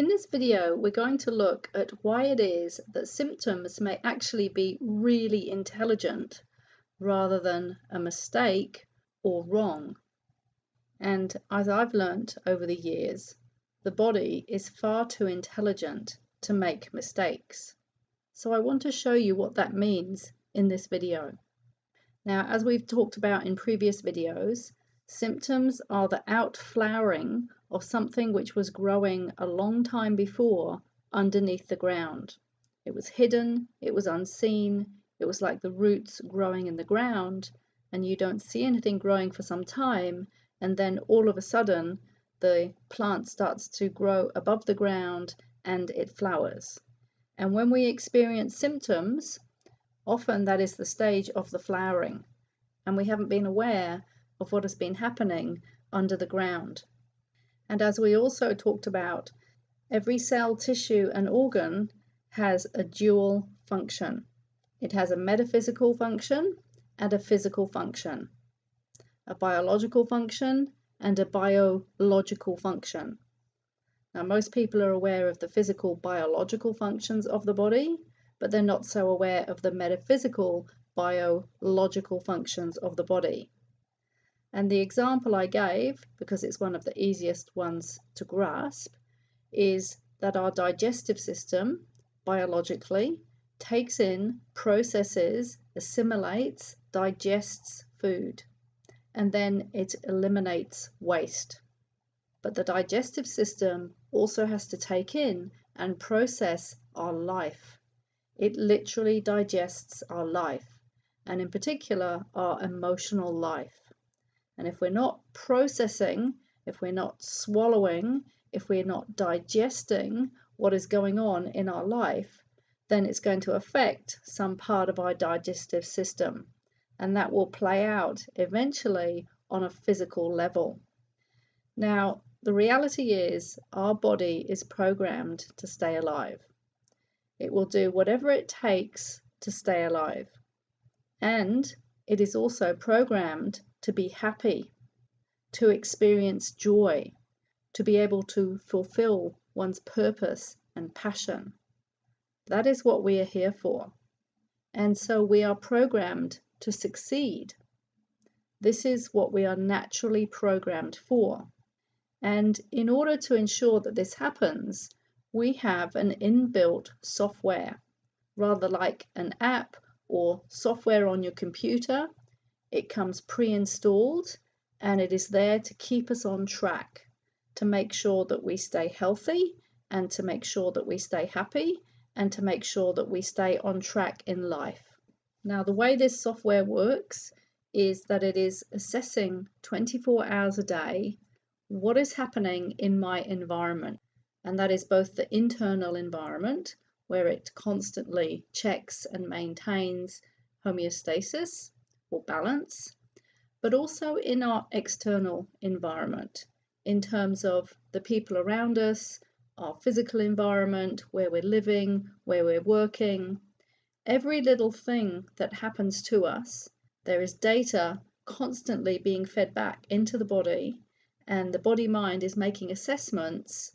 In this video, we're going to look at why it is that symptoms may actually be really intelligent rather than a mistake or wrong. And as I've learnt over the years, the body is far too intelligent to make mistakes. So I want to show you what that means in this video. Now, as we've talked about in previous videos, symptoms are the outflowering of something which was growing a long time before underneath the ground. It was hidden, it was unseen, it was like the roots growing in the ground, and you don't see anything growing for some time, and then all of a sudden the plant starts to grow above the ground and it flowers. And when we experience symptoms, often that is the stage of the flowering, and we haven't been aware of what has been happening under the ground. And as we also talked about, every cell, tissue, and organ has a dual function. It has a metaphysical function and a physical function, a biological function and a biological function. Now, most people are aware of the physical biological functions of the body, but they're not so aware of the metaphysical biological functions of the body. And the example I gave, because it's one of the easiest ones to grasp, is that our digestive system biologically takes in, processes, assimilates, digests food, and then it eliminates waste. But the digestive system also has to take in and process our life. It literally digests our life, and in particular our emotional life. And if we're not processing, if we're not swallowing, if we're not digesting what is going on in our life, then it's going to affect some part of our digestive system. And that will play out eventually on a physical level. Now, the reality is our body is programmed to stay alive. It will do whatever it takes to stay alive. And it is also programmed to be happy, to experience joy, to be able to fulfill one's purpose and passion. That is what we are here for. And so we are programmed to succeed. This is what we are naturally programmed for. And in order to ensure that this happens, we have an inbuilt software, rather like an app or software on your computer. It comes pre-installed and it is there to keep us on track, to make sure that we stay healthy and to make sure that we stay happy and to make sure that we stay on track in life. Now, the way this software works is that it is assessing 24 hours a day what is happening in my environment. And that is both the internal environment, where it constantly checks and maintains homeostasis or balance, but also in our external environment, in terms of the people around us, our physical environment, where we're living, where we're working. Every little thing that happens to us, there is data constantly being fed back into the body, and the body-mind is making assessments.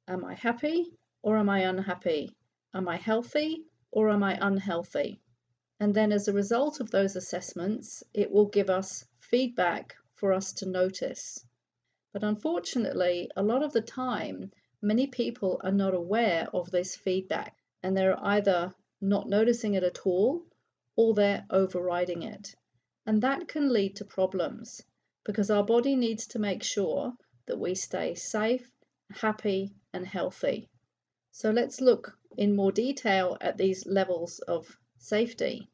Am I happy or am I unhappy? Am I healthy or am I unhealthy? And then as a result of those assessments, it will give us feedback for us to notice. But unfortunately, a lot of the time, many people are not aware of this feedback, and they're either not noticing it at all or they're overriding it. And that can lead to problems, because our body needs to make sure that we stay safe, happy, and healthy. So let's look in more detail at these levels of safety.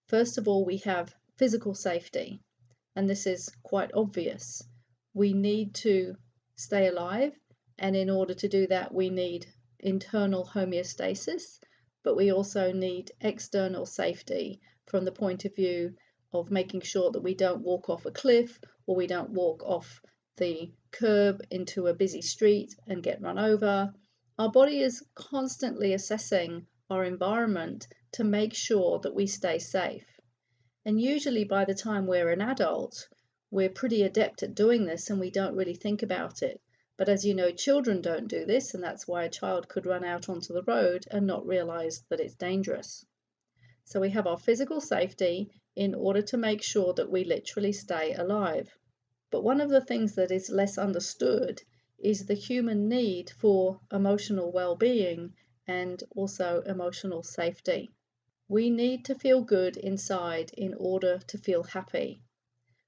First of all, we have physical safety, and this is quite obvious. We need to stay alive, and in order to do that, we need internal homeostasis, but we also need external safety from the point of view of making sure that we don't walk off a cliff or we don't walk off the curb into a busy street and get run over. Our body is constantly assessing our environment to make sure that we stay safe. And usually by the time we're an adult, we're pretty adept at doing this and we don't really think about it. But as you know, children don't do this, and that's why a child could run out onto the road and not realize that it's dangerous. So we have our physical safety in order to make sure that we literally stay alive. But one of the things that is less understood is the human need for emotional well-being and also emotional safety. We need to feel good inside in order to feel happy.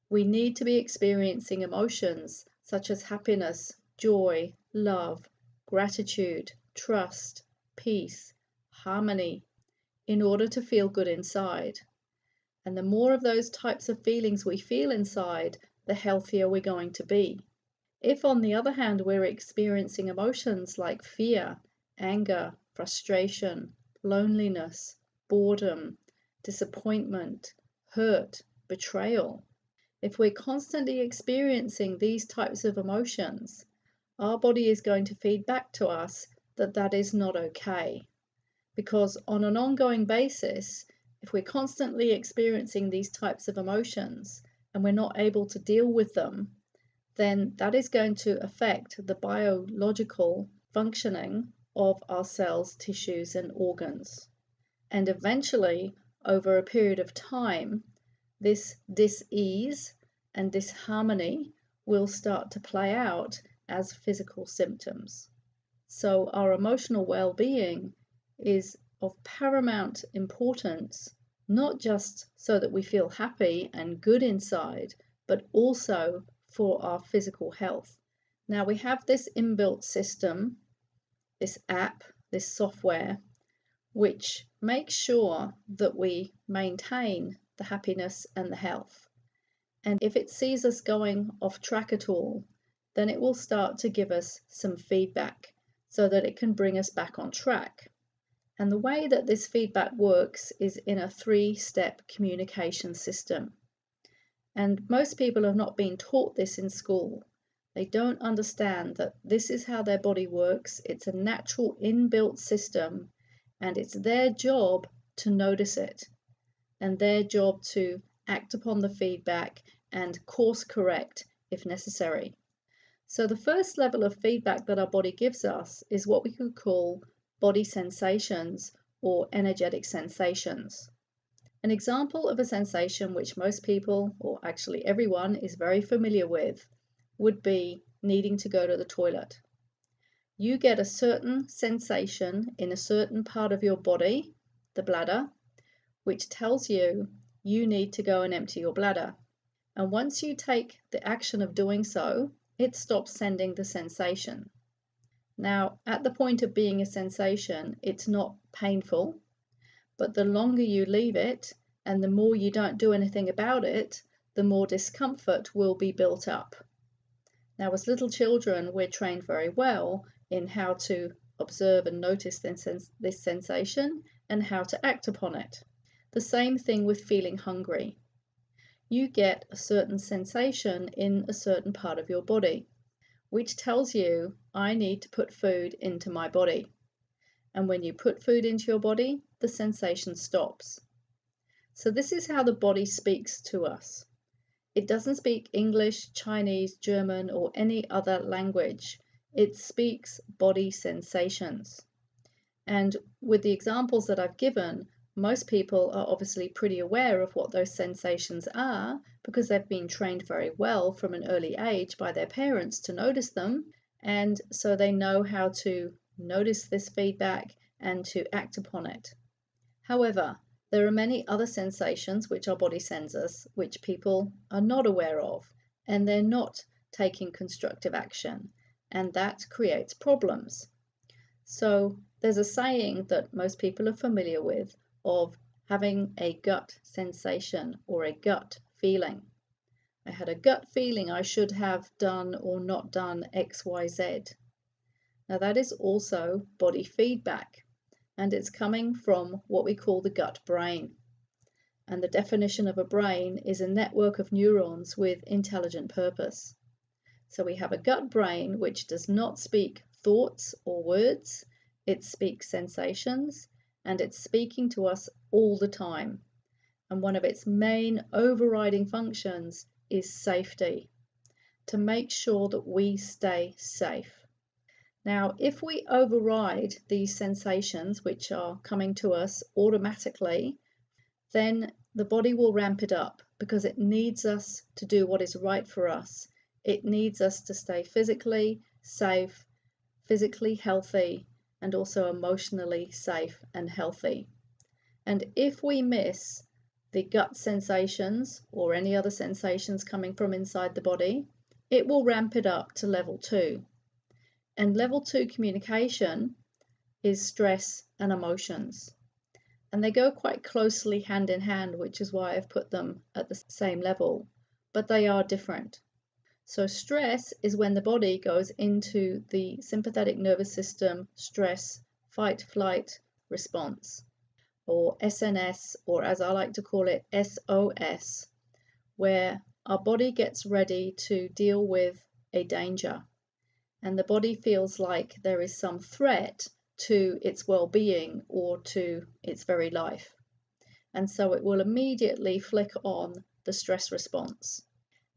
We need to be experiencing emotions such as happiness, joy, love, gratitude, trust, peace, harmony, in order to feel good inside. And the more of those types of feelings we feel inside, the healthier we're going to be. If, on the other hand, we're experiencing emotions like fear, anger, frustration, loneliness, boredom, disappointment, hurt, betrayal, if we're constantly experiencing these types of emotions, our body is going to feed back to us that that is not okay. Because on an ongoing basis, if we're constantly experiencing these types of emotions and we're not able to deal with them, then that is going to affect the biological functioning of our cells, tissues, and organs. And eventually, over a period of time, this dis-ease and disharmony will start to play out as physical symptoms. So our emotional well-being is of paramount importance, not just so that we feel happy and good inside, but also for our physical health. Now we have this inbuilt system, this app, this software, which makes sure that we maintain the happiness and the health. And if it sees us going off track at all, then it will start to give us some feedback so that it can bring us back on track. And the way that this feedback works is in a 3-step communication system. And most people have not been taught this in school. They don't understand that this is how their body works. It's a natural inbuilt system, and it's their job to notice it and their job to act upon the feedback and course correct if necessary. So the first level of feedback that our body gives us is what we could call body sensations or energetic sensations. An example of a sensation which most people, or actually everyone, is very familiar with would be needing to go to the toilet. You get a certain sensation in a certain part of your body, the bladder, which tells you you need to go and empty your bladder. And once you take the action of doing so, it stops sending the sensation. Now, at the point of being a sensation, it's not painful, but the longer you leave it and the more you don't do anything about it, the more discomfort will be built up. Now, as little children, we're trained very well in how to observe and notice this sensation and how to act upon it. The same thing with feeling hungry. You get a certain sensation in a certain part of your body, which tells you, I need to put food into my body. And when you put food into your body, the sensation stops. So this is how the body speaks to us. It doesn't speak English, Chinese, German, or any other language. It speaks body sensations. And with the examples that I've given, most people are obviously pretty aware of what those sensations are because they've been trained very well from an early age by their parents to notice them, and so they know how to notice this feedback and to act upon it. However, there are many other sensations which our body sends us which people are not aware of, and they're not taking constructive action, and that creates problems. So there's a saying that most people are familiar with of having a gut sensation or a gut feeling. I had a gut feeling I should have done or not done XYZ. Now that is also body feedback, and it's coming from what we call the gut brain. And the definition of a brain is a network of neurons with intelligent purpose. So we have a gut brain which does not speak thoughts or words, it speaks sensations, and it's speaking to us all the time. And one of its main overriding functions is safety. to make sure that we stay safe. Now, if we override these sensations which are coming to us automatically, then the body will ramp it up because it needs us to do what is right for us. It needs us to stay physically safe, physically healthy, and also emotionally safe and healthy. And if we miss the gut sensations or any other sensations coming from inside the body, it will ramp it up to level 2. And level 2 communication is stress and emotions. And they go quite closely hand in hand, which is why I've put them at the same level, but they are different. So stress is when the body goes into the sympathetic nervous system stress, fight, flight response, or SNS, or as I like to call it, SOS, where our body gets ready to deal with a danger. And the body feels like there is some threat to its well-being or to its very life. And so it will immediately flick on the stress response.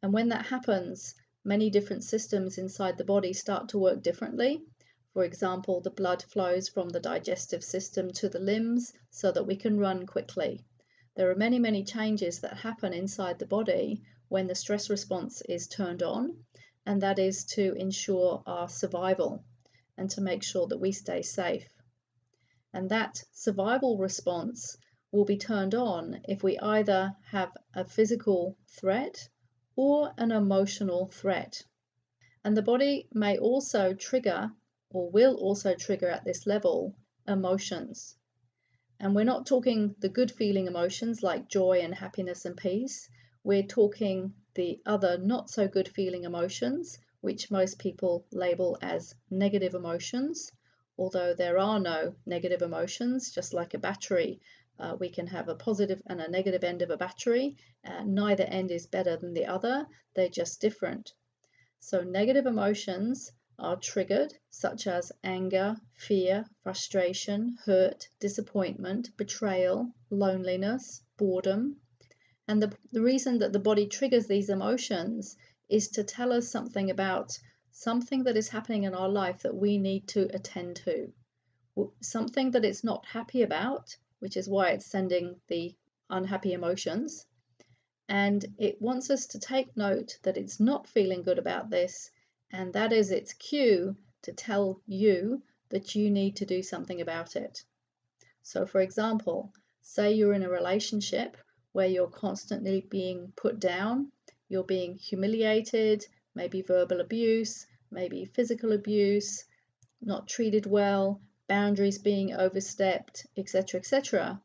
And when that happens, many different systems inside the body start to work differently. For example, the blood flows from the digestive system to the limbs so that we can run quickly. There are many, many changes that happen inside the body when the stress response is turned on, and that is to ensure our survival and to make sure that we stay safe. And that survival response will be turned on if we either have a physical threat or an emotional threat. And the body may also trigger, or will also trigger at this level, emotions. And we're not talking the good feeling emotions like joy and happiness and peace. We're talking the other not so good feeling emotions, which most people label as negative emotions, although there are no negative emotions. Just like a battery, we can have a positive and a negative end of a battery. Neither end is better than the other, they're just different. So negative emotions are triggered, such as anger, fear, frustration, hurt, disappointment, betrayal, loneliness, boredom. And the reason that the body triggers these emotions is to tell us something about something that is happening in our life that we need to attend to, something that it's not happy about, which is why it's sending the unhappy emotions. And it wants us to take note that it's not feeling good about this, and that is its cue to tell you that you need to do something about it. So for example, say you're in a relationship where you're constantly being put down, you're being humiliated, maybe verbal abuse, maybe physical abuse, not treated well, boundaries being overstepped, etc., etc.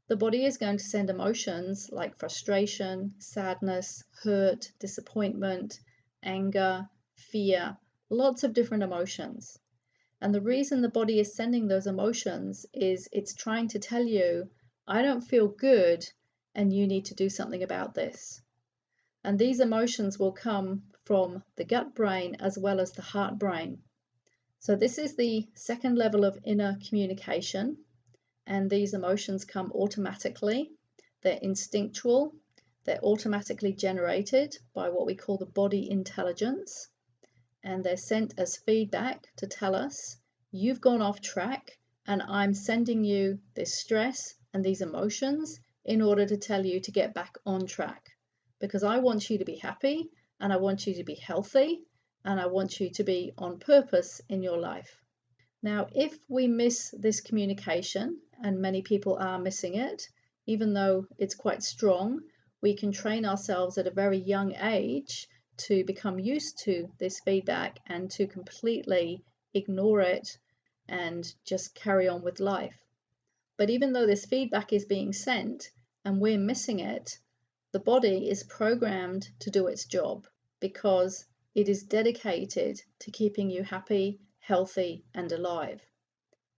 The body is going to send emotions like frustration, sadness, hurt, disappointment, anger, fear, lots of different emotions. And the reason the body is sending those emotions is it's trying to tell you, I don't feel good and you need to do something about this. And these emotions will come from the gut brain as well as the heart brain. So this is the second level of inner communication, and these emotions come automatically. They're instinctual, they're automatically generated by what we call the body intelligence, and they're sent as feedback to tell us, you've gone off track and I'm sending you this stress and these emotions in order to tell you to get back on track, because I want you to be happy and I want you to be healthy and I want you to be on purpose in your life. Now, if we miss this communication, and many people are missing it, even though it's quite strong, we can train ourselves at a very young age to become used to this feedback and to completely ignore it and just carry on with life. But even though this feedback is being sent and we're missing it, the body is programmed to do its job because it is dedicated to keeping you happy, healthy, and alive.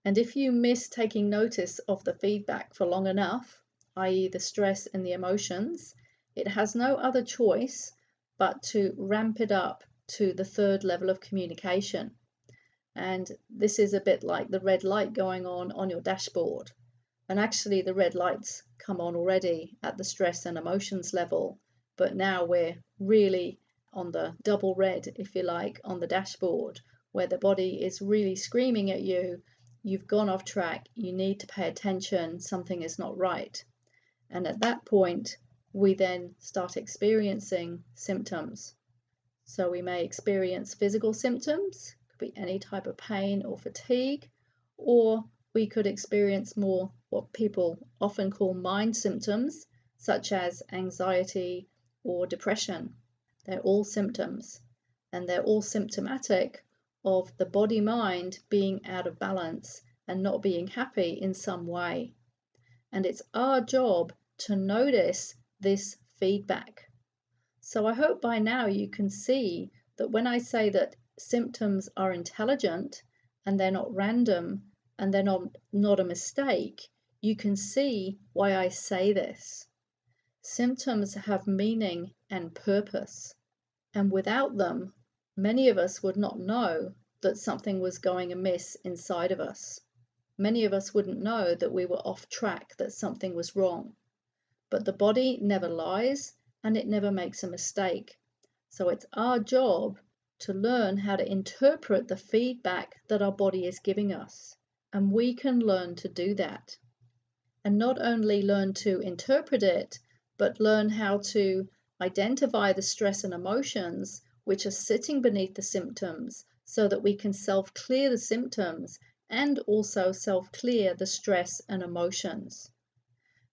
And if you miss taking notice of the feedback for long enough, i.e. the stress and the emotions, it has no other choice but to ramp it up to the third level of communication. And this is a bit like the red light going on your dashboard. And actually the red lights come on already at the stress and emotions level, but now we're really on the double red, if you like, on the dashboard, where the body is really screaming at you, you've gone off track, you need to pay attention, something is not right. And at that point, we then start experiencing symptoms. So we may experience physical symptoms, could be any type of pain or fatigue, or we could experience more what people often call mind symptoms, such as anxiety or depression. They're all symptoms, and they're all symptomatic of the body-mind being out of balance and not being happy in some way. And it's our job to notice this feedback. So I hope by now you can see that when I say that symptoms are intelligent and they're not random and they're not a mistake, you can see why I say this. Symptoms have meaning and purpose, and without them, many of us would not know that something was going amiss inside of us. Many of us wouldn't know that we were off track, that something was wrong. But the body never lies and it never makes a mistake. So it's our job to learn how to interpret the feedback that our body is giving us. And we can learn to do that. And not only learn to interpret it, but learn how to identify the stress and emotions which are sitting beneath the symptoms so that we can self-clear the symptoms and also self-clear the stress and emotions.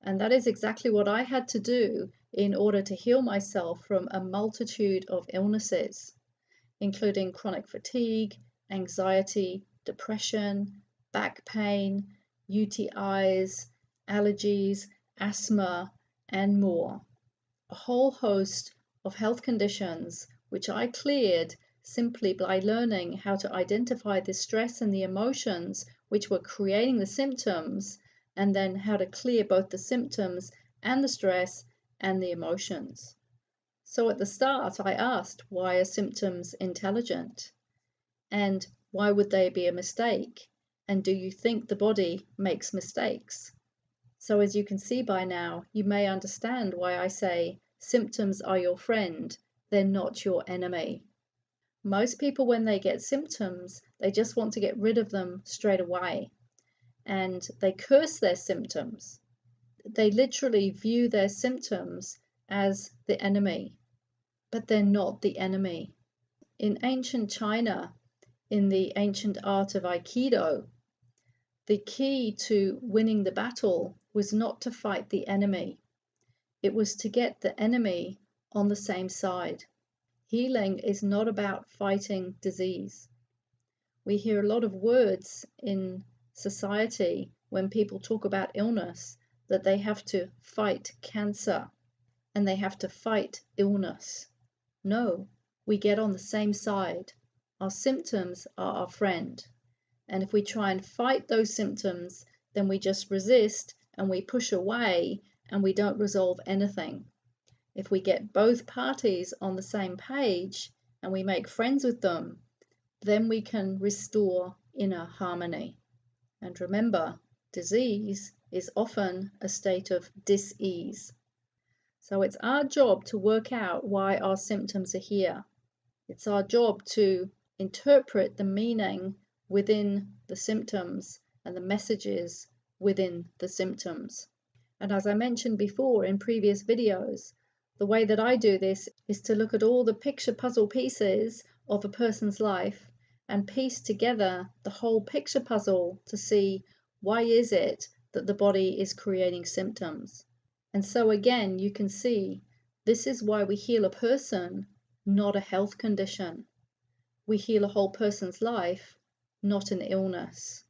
And that is exactly what I had to do in order to heal myself from a multitude of illnesses, including chronic fatigue, anxiety, depression, back pain, UTIs, allergies, asthma, and more. A whole host of health conditions which I cleared simply by learning how to identify the stress and the emotions which were creating the symptoms, and then how to clear both the symptoms and the stress and the emotions. So at the start, I asked, why are symptoms intelligent? And why would they be a mistake? And do you think the body makes mistakes? So as you can see by now, you may understand why I say symptoms are your friend, they're not your enemy. Most people, when they get symptoms, they just want to get rid of them straight away. And they curse their symptoms. They literally view their symptoms as the enemy, but they're not the enemy. In ancient China, in the ancient art of Aikido, the key to winning the battle was not to fight the enemy. It was to get the enemy on the same side. Healing is not about fighting disease. We hear a lot of words in society when people talk about illness that they have to fight cancer and they have to fight illness. No, we get on the same side. Our symptoms are our friend. And if we try and fight those symptoms, then we just resist and we push away and we don't resolve anything. If we get both parties on the same page and we make friends with them, then we can restore inner harmony. And remember, disease is often a state of dis-ease. So it's our job to work out why our symptoms are here. It's our job to interpret the meaning within the symptoms and the messages within the symptoms. And as I mentioned before in previous videos, the way that I do this is to look at all the picture puzzle pieces of a person's life and piece together the whole picture puzzle to see why is it that the body is creating symptoms. And so again, you can see this is why we heal a person, not a health condition. We heal a whole person's life, not an illness.